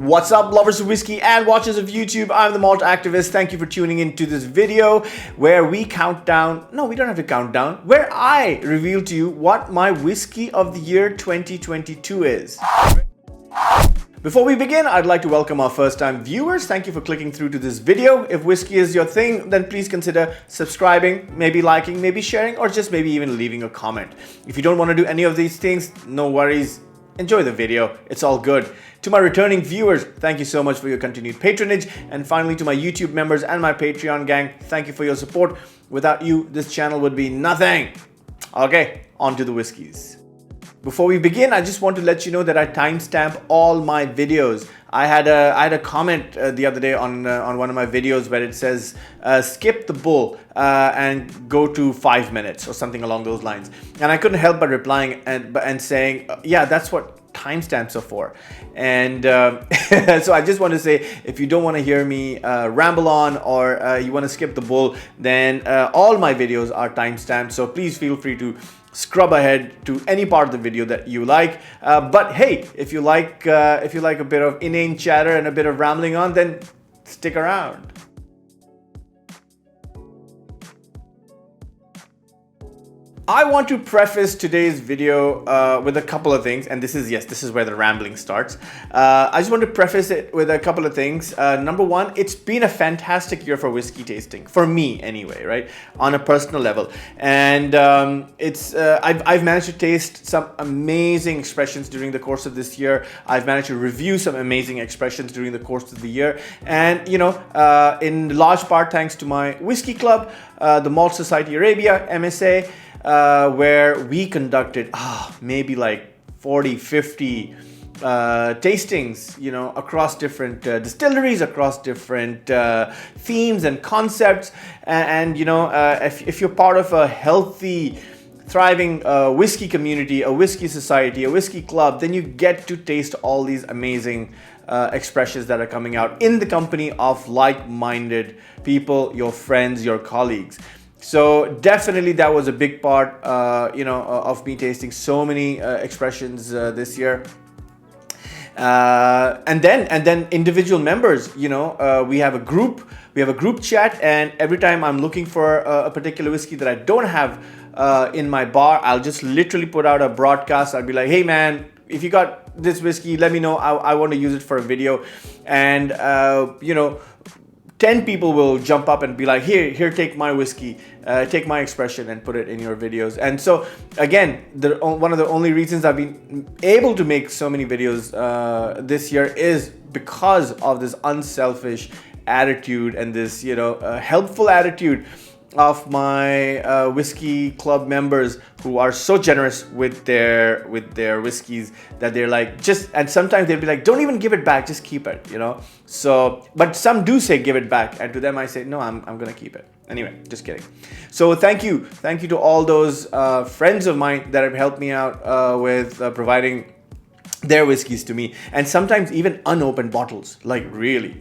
What's up, lovers of whiskey and watchers of YouTube? I'm the Malt activist. Thank you for tuning into this video where we count down, no, we don't have to count down, where I reveal to you what my Whiskey of the Year 2022 is. Before we begin, I'd like to welcome our first-time viewers. Thank you for clicking through to this video. If whiskey is your thing, then please consider subscribing, maybe liking, maybe sharing, or just maybe even leaving a comment. If you don't want to do any of these things, no worries. Enjoy the video. It's all good. To my returning viewers, thank you so much for your continued patronage. And finally, to my YouTube members and my Patreon gang, thank you for your support. Without you, this channel would be nothing. Okay, on to the whiskeys. Before we begin, I just want to let you know that I timestamp all my videos. I had a comment the other day on one of my videos where it says skip the bull and go to 5 minutes or something along those lines, and I couldn't help but replying and saying yeah, that's what timestamps are for. And so I just want to say, if you don't want to hear me ramble on, or you want to skip the bull, then all my videos are timestamped, so please feel free to scrub ahead to any part of the video that you like. But hey, if you like a bit of inane chatter and a bit of rambling on, then stick around. I want to preface today's video with a couple of things, and this is where the rambling starts. I just want to preface it with a couple of things. Number one, it's been a fantastic year for whiskey tasting, for me anyway, right? On a personal level, and I've managed to taste some amazing expressions during the course of this year. I've managed to review some amazing expressions during the course of the year, and in large part thanks to my whiskey club, the Malt Society Arabia (MSA). Where we conducted maybe like 40-50 tastings, across different distilleries, across different themes and concepts. And if you're part of a healthy, thriving whiskey community, a whiskey society, a whiskey club, then you get to taste all these amazing expressions that are coming out in the company of like-minded people, your friends, your colleagues. So definitely that was a big part, of me tasting so many expressions this year. And then individual members, we have a group chat, and every time I'm looking for a particular whiskey that I don't have in my bar, I'll just literally put out a broadcast. I'll be like, hey man, if you got this whiskey, let me know. I want to use it for a video. And 10 people will jump up and be like, here, take my whiskey, take my expression and put it in your videos. And so again, one of the only reasons I've been able to make so many videos this year is because of this unselfish attitude and this, helpful attitude of my whiskey club members, who are so generous with their whiskeys that they're like, and sometimes they'll be like, don't even give it back, just keep it, So, but some do say give it back, and to them I say, no, I'm gonna keep it. Anyway, just kidding. So thank you to all those friends of mine that have helped me out with providing their whiskeys to me, and sometimes even unopened bottles, like really,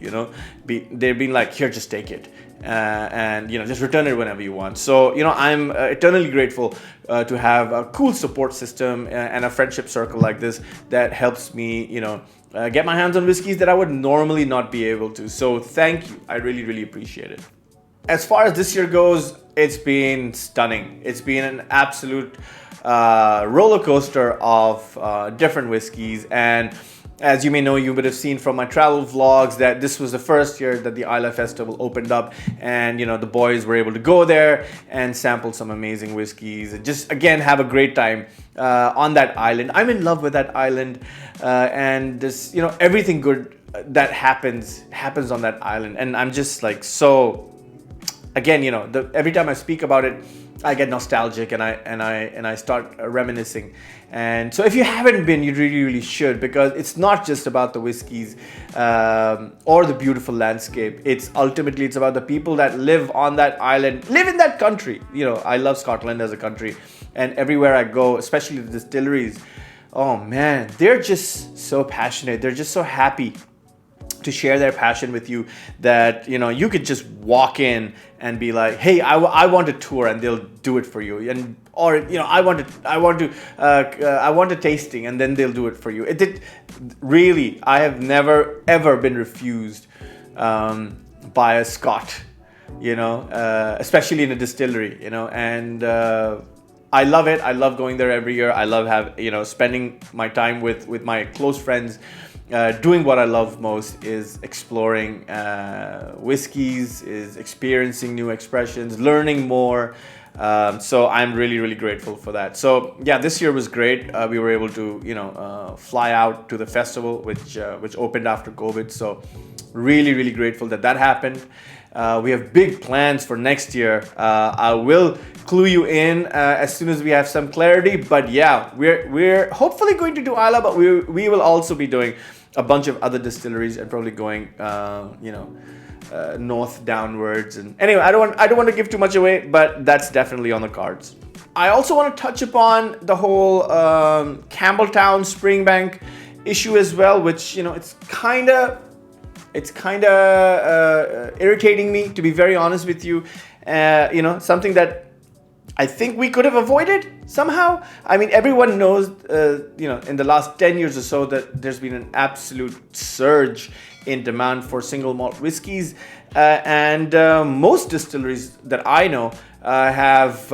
they've been like, here, just take it. And just return it whenever you want. So I'm eternally grateful to have a cool support system and a friendship circle like this that helps me get my hands on whiskeys that I would normally not be able to. So thank you, I really appreciate it. As far as this year goes, it's been stunning. It's been an absolute roller coaster of different whiskeys. And as you may know, you would have seen from my travel vlogs that this was the first year that the Isla Festival opened up, and the boys were able to go there and sample some amazing whiskeys and just again have a great time on that island. I'm in love with that island, and this everything good that happens on that island, and I'm just like, so again, every time I speak about it, I get nostalgic and I start reminiscing. And so if you haven't been, you really should, because it's not just about the whiskeys or the beautiful landscape. It's about the people that live on that island, live in that country. I love Scotland as a country, and everywhere I go, especially the distilleries, oh man, they're just so passionate. They're just so happy to share their passion with you that you could just walk in and be like, hey, I want a tour, and they'll do it for you. And or I want a tasting, and then they'll do it for you. Really, I have never ever been refused by a Scot, especially in a distillery, and I love it. I love going there every year. I love spending my time with my close friends. Doing what I love most is exploring whiskeys, is experiencing new expressions, learning more. So I'm really, really grateful for that. So yeah, this year was great. We were able to, fly out to the festival, which opened after COVID. So really, really grateful that happened. We have big plans for next year. I will clue you in as soon as we have some clarity. But yeah, we're hopefully going to do Isla, but we will also be doing a bunch of other distilleries and probably going, north downwards. And anyway, I don't want to give too much away, but that's definitely on the cards. I also want to touch upon the whole Campbelltown Springbank issue as well, which it's kind of irritating me, to be very honest with you. Something that I think we could have avoided somehow. I mean, everyone knows, in the last 10 years or so that there's been an absolute surge in demand for single malt whiskeys. And most distilleries that I know have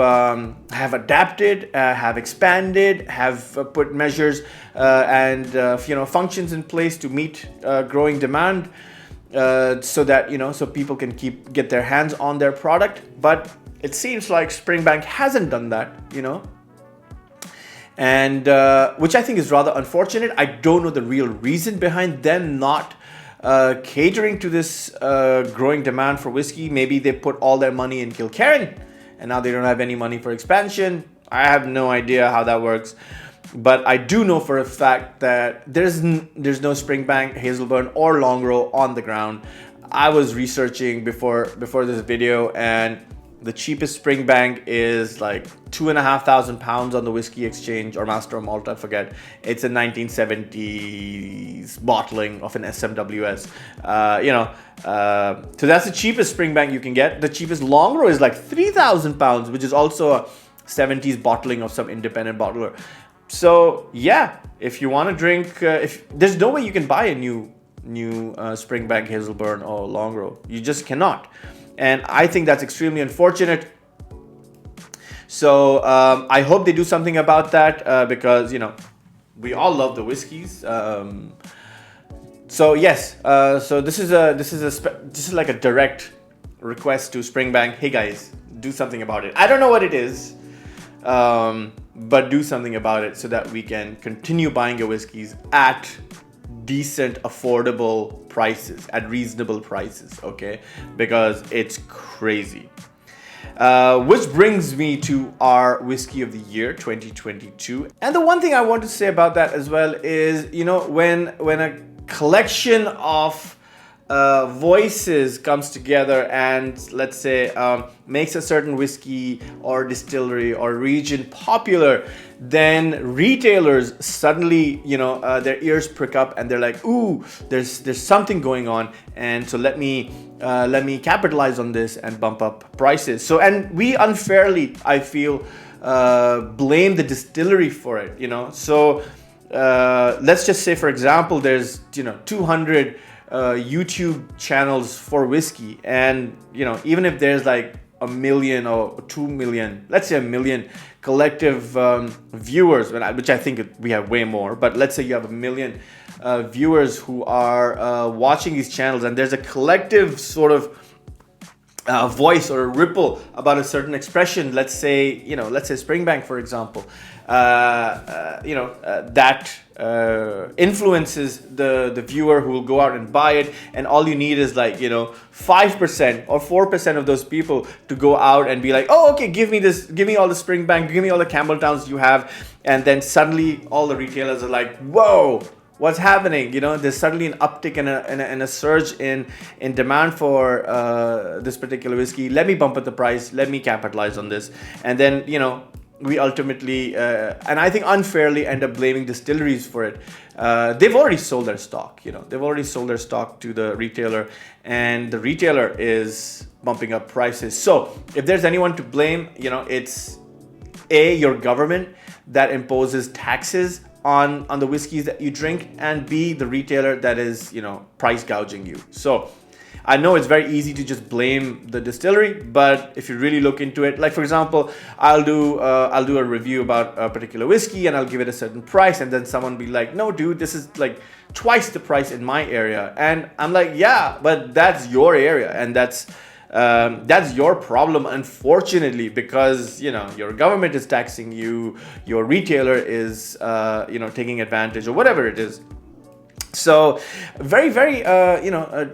adapted, have expanded, have put measures and functions in place to meet growing demand, so that so people can get their hands on their product. But it seems like Springbank hasn't done that, and which I think is rather unfortunate. I don't know the real reason behind them not catering to this growing demand for whiskey. Maybe they put all their money in Kilkerran and now they don't have any money for expansion. I have no idea how that works. But I do know for a fact that there's no Springbank, Hazelburn, or Longrow on the ground. I was researching before this video, and the cheapest Springbank is like £2,500 on the Whiskey Exchange or Master of Malt, I forget. It's a 1970s bottling of an SMWS. So that's the cheapest Springbank you can get. The cheapest Longrow is like £3,000, which is also a 70s bottling of some independent bottler. So yeah, if you want to drink, if there's no way you can buy a new Springbank, Hazelburn, or Longrow, you just cannot. And I think that's extremely unfortunate. So I hope they do something about that, because we all love the whiskeys. So yes, so this is like a direct request to Springbank. Hey guys, do something about it. I don't know what it is, but do something about it so that we can continue buying your whiskeys at decent, affordable prices, at reasonable prices, okay? Because it's crazy. Which brings me to our Whisky of the Year 2022. And the one thing I want to say about that as well is, when a collection of voices comes together and, let's say, makes a certain whiskey or distillery or region popular, then retailers suddenly, their ears prick up and they're like, ooh, there's something going on, and so let me capitalize on this and bump up prices. So, and we unfairly, I feel, blame the distillery for it, So let's just say, for example, there's 200 YouTube channels for whiskey, and even if there's like 1 million or 2 million, let's say 1 million collective viewers, which I think we have way more, but let's say you have 1 million viewers who are watching these channels, and there's a collective sort of voice or a ripple about a certain expression. Let's say Springbank, for example, that influences the viewer who will go out and buy it, and all you need is like 5% or 4% of those people to go out and be like, oh, okay, give me this, give me all the Springbank, give me all the Campbelltowns you have, and then suddenly all the retailers are like, whoa, what's happening? There's suddenly an uptick and a surge in demand for this particular whiskey. Let me bump up the price. Let me capitalize on this. And then, we ultimately, and I think unfairly, end up blaming distilleries for it. They've already sold their stock. They've already sold their stock to the retailer, and the retailer is bumping up prices. So if there's anyone to blame, it's A, your government that imposes taxes on the whiskeys that you drink, and B, the retailer that is, you know, price gouging you. So I know it's very easy to just blame the distillery, but if you really look into it, like for example, I'll do a review about a particular whiskey and I'll give it a certain price, and then someone be like, no dude, this is like twice the price in my area. And I'm like, yeah, but that's your area, and that's your problem, unfortunately, because, you know, your government is taxing you, your retailer is you know, taking advantage or whatever it is. So very, very, you know, a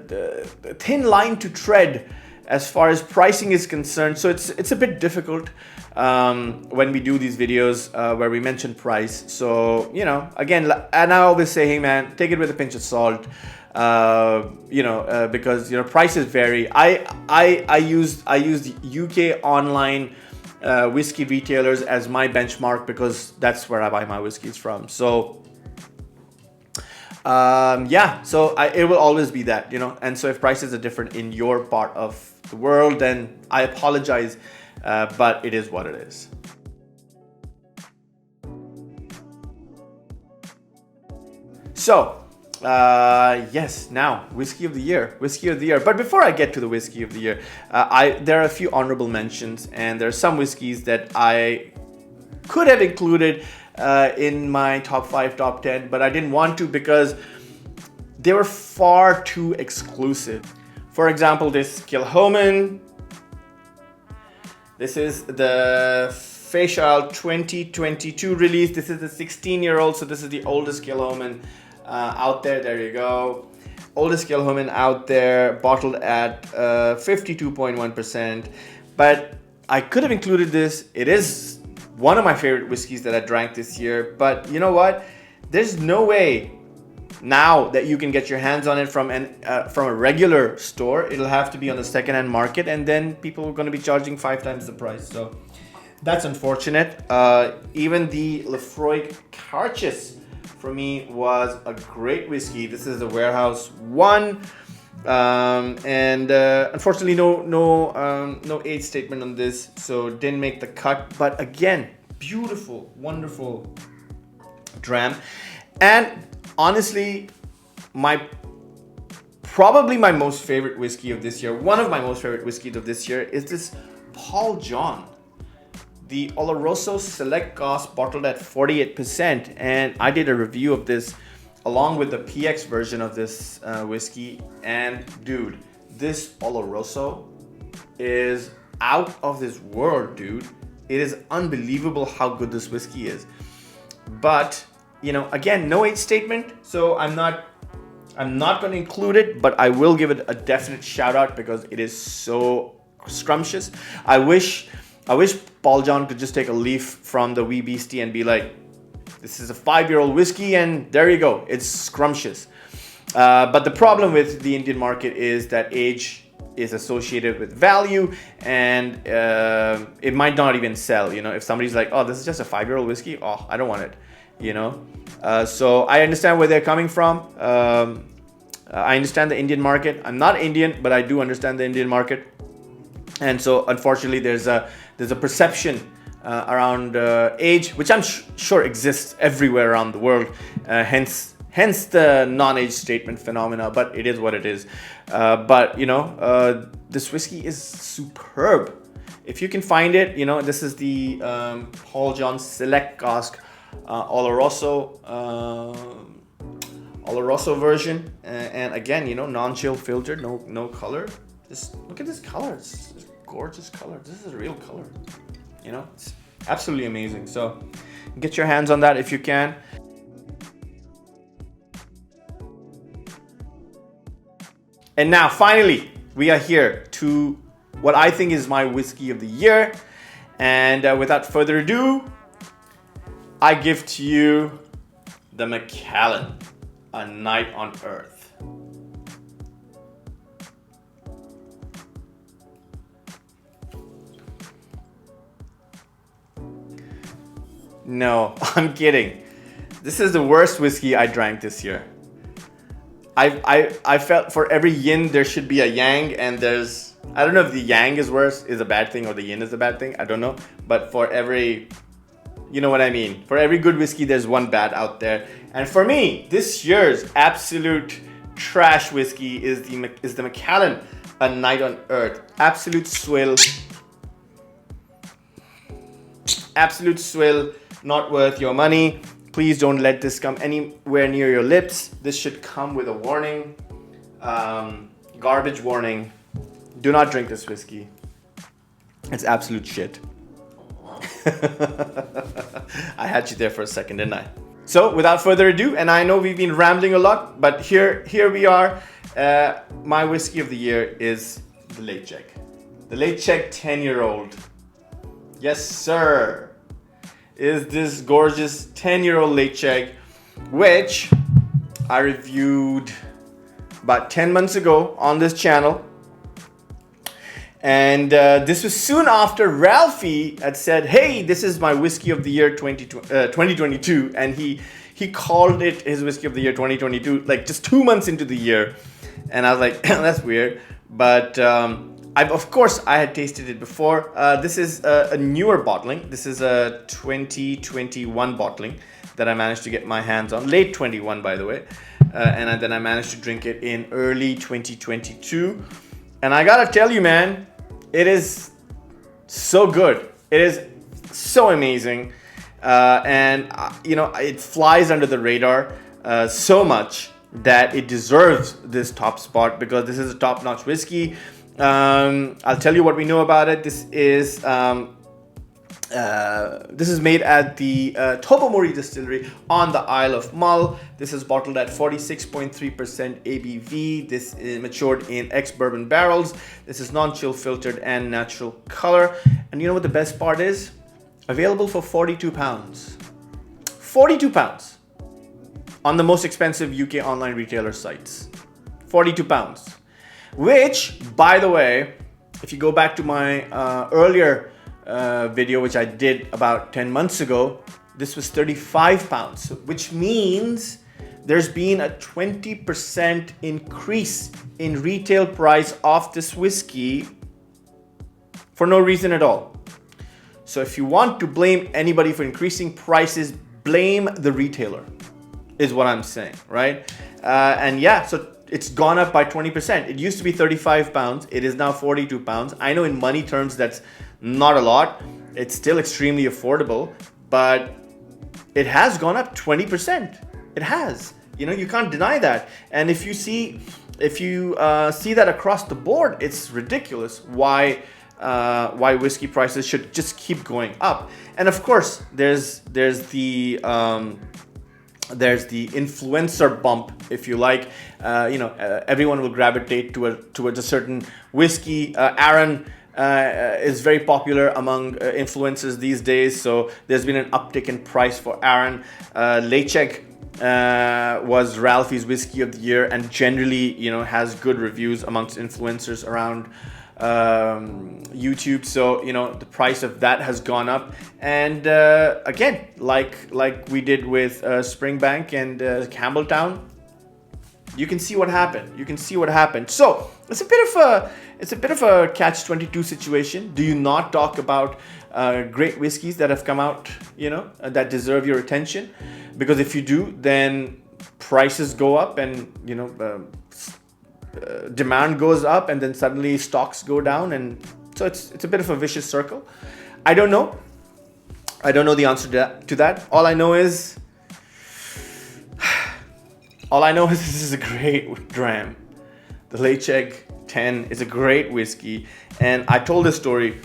thin line to tread as far as pricing is concerned. So it's a bit difficult when we do these videos where we mention price. So, you know, again, and I always say, hey man, take it with a pinch of salt, you know, because, you know, prices vary. I use UK online whiskey retailers as my benchmark because that's where I buy my whiskeys from. So yeah, so it will always be that, you know. And so if prices are different in your part of the world, then I apologize, but it is what it is. So yes, now whiskey of the year. But before I get to the whiskey of the year, there are a few honorable mentions, and there are some whiskeys that I could have included in my top 5, top 10, but I didn't want to because they were far too exclusive. For example, this Kilchoman. This is the Facial 2022 release. This is the 16-year-old, so this is the oldest Kilchoman out there. There you go. Oldest Kilchoman out there, bottled at 52.1%. But I could have included this. It is one of my favorite whiskeys that I drank this year, but you know what? There's no way now that you can get your hands on it from a regular store. It'll have to be on the secondhand market, and then people are going to be charging 5 times the price. So that's unfortunate. Even the Lefroy Carchis for me was a great whiskey. This is the Warehouse One. And unfortunately no age statement on this, so didn't make the cut. But again, beautiful, wonderful dram. And honestly, probably my most favorite whiskey of this year, one of my most favorite whiskeys of this year, is this Paul John, the Oloroso Select Cask, bottled at 48%. And I did a review of this along with the PX version of this whiskey, and dude, this Oloroso is out of this world, dude. It is unbelievable how good this whiskey is. But, you know, again, no age statement, so I'm not going to include it, but I will give it a definite shout out because it is so scrumptious. I wish Paul John could just take a leaf from the Wee Beastie and be like, this is a 5-year-old whiskey, and there you go. It's scrumptious. But the problem with the Indian market is that age is associated with value, and it might not even sell. You know, if somebody's like, oh, this is just a 5-year-old whiskey, oh, I don't want it. You know, so I understand where they're coming from. I understand the Indian market. I'm not Indian, but I do understand the Indian market. And so, unfortunately, there's a perception around age, which I'm sure exists everywhere around the world. Hence the non-age statement phenomena. But it is what it is. But you know, this whiskey is superb. If you can find it, you know, this is the Paul John Select Cask Oloroso version, and again, you know, non-chill filtered, no color. Just look at this color. It's a gorgeous color. This is a real color. You know, it's absolutely amazing. So get your hands on that if you can. And now finally we are here to what I think is my whiskey of the year, and without further ado, I give to you the Macallan, A Night on Earth. No, I'm kidding. This is the worst whiskey I drank this year. I felt for every yin there should be a yang, and there's I don't know if the yang is worse, is a bad thing, or the yin is a bad thing. I don't know. But for every, you know what I mean? For every good whiskey, there's one bad out there. And for me, this year's absolute trash whiskey is the Macallan, A Night on Earth. Absolute swill. Absolute swill. Not worth your money. Please don't let this come anywhere near your lips. This should come with a warning. Garbage warning. Do not drink this whiskey. It's absolute shit. I had you there for a second, didn't I? So without further ado, and I know we've been rambling a lot, but here we are. My whiskey of the year is the Late Check. The Late Check 10-year-old. Yes, sir. Is this gorgeous 10-year-old Late Check, which I reviewed about 10 months ago on this channel. And this was soon after Ralphie had said, hey, this is my whiskey of the year 2022. And he called it his whiskey of the year 2022, like just 2 months into the year. And I was like, that's weird. But of course, I had tasted it before. This is a newer bottling. This is a 2021 bottling that I managed to get my hands on. Late 21, by the way. And then I managed to drink it in early 2022. And I gotta tell you, man, it is so good. It is so amazing. You know, it flies under the radar so much that it deserves this top spot, because this is a top-notch whiskey. I'll tell you what we know about it. This is made at the Tobermory distillery on the Isle of Mull. This is bottled at 46.3% ABV. This is matured in ex-bourbon barrels. This is non-chill filtered and natural color. And you know what the best part is? Available for 42 pounds. 42 pounds on the most expensive UK online retailer sites. 42 pounds. Which, by the way, if you go back to my earlier video, which I did about 10 months ago, this was 35 pounds, which means there's been a 20% increase in retail price of this whiskey for no reason at all. So if you want to blame anybody for increasing prices, blame the retailer, is what I'm saying, right? And yeah, so it's gone up by 20%. It used to be 35 pounds. It is now 42 pounds. I know in money terms that's not a lot. It's still extremely affordable, but it has gone up 20%. It has. You know, you can't deny that. And if you see that across the board, it's ridiculous why whiskey prices should just keep going up. And of course, there's the influencer bump, if you like. Everyone will gravitate towards a certain whiskey. Aaron is very popular among influencers these days, so there's been an uptick in price for Aaron. Late Check was Ralphie's whiskey of the year, and generally, has good reviews amongst influencers around YouTube. So the price of that has gone up, and again, like we did with Springbank and Campbelltown, you can see what happened. So it's a bit of a catch-22 situation. Do you not talk about great whiskeys that have come out, that deserve your attention? Because if you do, then prices go up, and demand goes up, and then suddenly stocks go down, and so it's a bit of a vicious circle. I don't know the answer to that. All I know is this is a great dram. The Late Check 10 is a great whiskey, and I told this story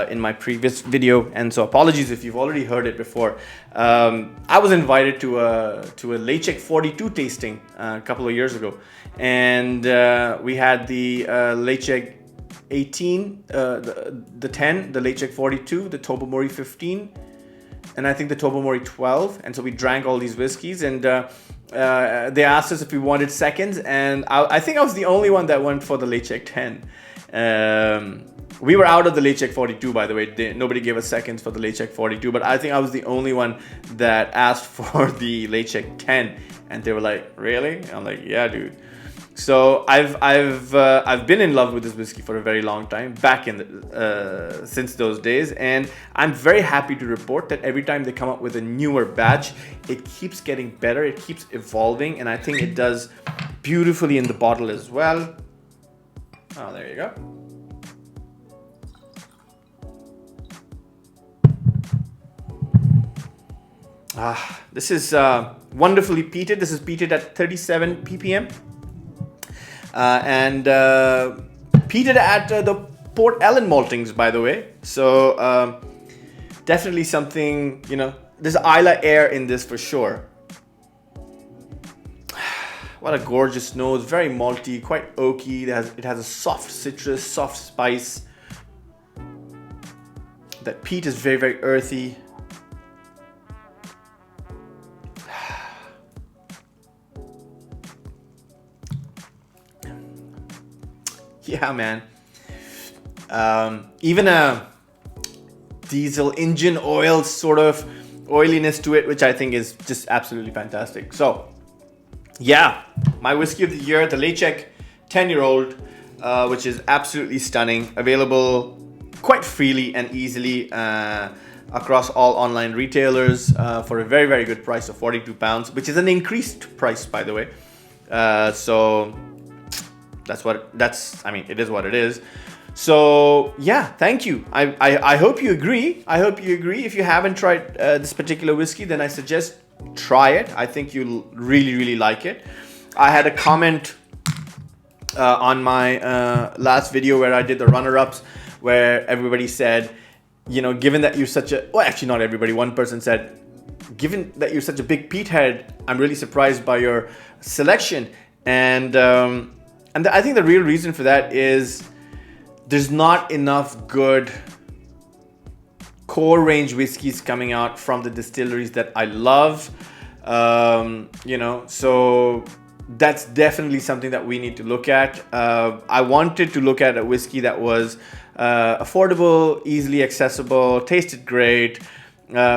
in my previous video, and so apologies if you've already heard it before. I was invited to a Late Check 42 tasting a couple of years ago, and we had the Late Check 18, the 10, the Late Check 42, the Tobermory 15, and I think the Tobermory 12. And so we drank all these whiskeys, and they asked us if we wanted seconds, and I think I was the only one that went for the Late Check 10. We were out of the Late Check 42, by the way. Nobody gave us seconds for the Late Check 42, but I think I was the only one that asked for the Late Check 10, and they were like, really? I'm like, yeah, dude. So I've been in love with this whiskey for a very long time, back in the, since those days, and I'm very happy to report that every time they come up with a newer batch, it keeps getting better, it keeps evolving, and I think it does beautifully in the bottle as well. Oh, there you go. This is wonderfully peated. This is peated at 37 ppm. And peated at the Port Ellen maltings, by the way. So definitely something, you know, there's Isla air in this for sure. What a gorgeous nose, very malty, quite oaky. It has a soft citrus, soft spice. That peat is very, very earthy. Yeah, man. Even a diesel engine oil sort of oiliness to it, which I think is just absolutely fantastic. So, yeah, my whiskey of the year, the Lechek 10-year-old, which is absolutely stunning. Available quite freely and easily across all online retailers for a very, very good price of £42, which is an increased price, by the way. So I mean, it is what it is. So yeah, thank you. I hope you agree. I hope you agree. If you haven't tried this particular whiskey, then I suggest try it. I think you'll really, really like it. I had a comment on my last video where I did the runner-ups, where everybody said, you know, given that you're such a, well, actually not everybody, one person said, given that you're such a big peat head, I'm really surprised by your selection. And I think the real reason for that is there's not enough good core range whiskeys coming out from the distilleries that I love. You know, so that's definitely something that we need to look at. I wanted to look at a whiskey that was affordable, easily accessible, tasted great,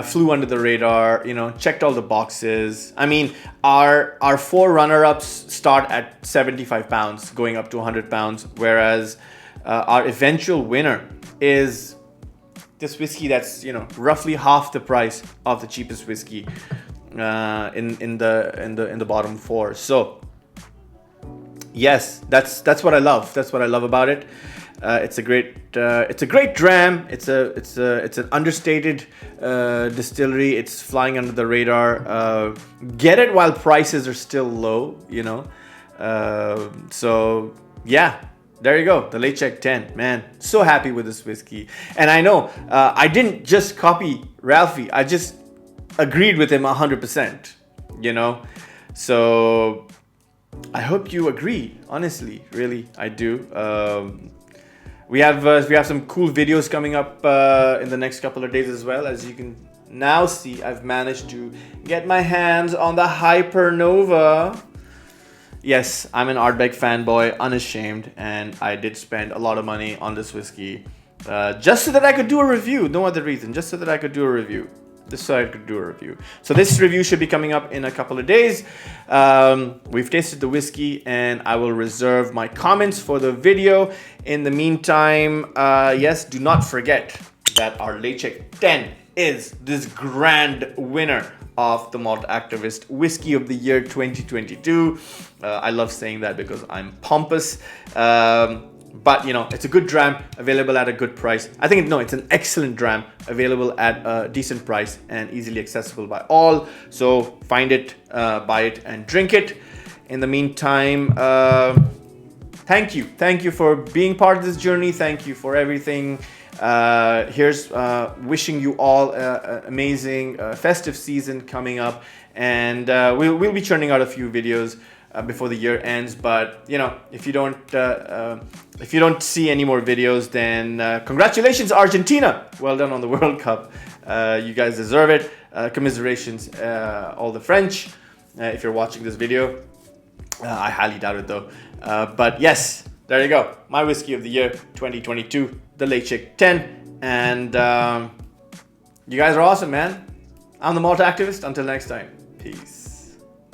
flew under the radar, you know, checked all the boxes. I mean, our 4 runner-ups start at £75 going up to £100, whereas our eventual winner is this whiskey that's, you know, roughly half the price of the cheapest whiskey in the bottom 4. So yes, that's what I love. That's what I love about it. It's a great dram. It's an understated distillery. It's flying under the radar. Get it while prices are still low, you know. So yeah, there you go. The Lechek 10, man. So happy with this whiskey. And I know I didn't just copy Ralphie. I just agreed with him 100%. You know, so I hope you agree. Honestly, really, I do. We have some cool videos coming up in the next couple of days as well. As you can now see, I've managed to get my hands on the Hypernova. Yes, I'm an Ardbeg fanboy, unashamed, and I did spend a lot of money on this whiskey just so that I could do a review. No other reason, just so that I could do a review. Just so I could do a review. So this review should be coming up in a couple of days. We've tasted the whiskey, and I will reserve my comments for the video. In the meantime, yes, do not forget that our Lechek 10 is this grand winner of the Malt Activist Whisky of the Year 2022. I love saying that because I'm pompous. But, you know, it's a good dram available at a good price. I think, no, it's an excellent dram available at a decent price and easily accessible by all. So find it, buy it, and drink it. In the meantime, thank you. Thank you for being part of this journey. Thank you for everything. Here's wishing you all an amazing festive season coming up. And we'll be churning out a few videos before the year ends, but you know, if you don't see any more videos, then congratulations, Argentina! Well done on the World Cup. You guys deserve it. Commiserations, all the French, if you're watching this video. I highly doubt it though. But yes, there you go. My Whiskey of the Year 2022, the Lechek 10, and you guys are awesome, man. I'm the Malt Activist. Until next time, peace.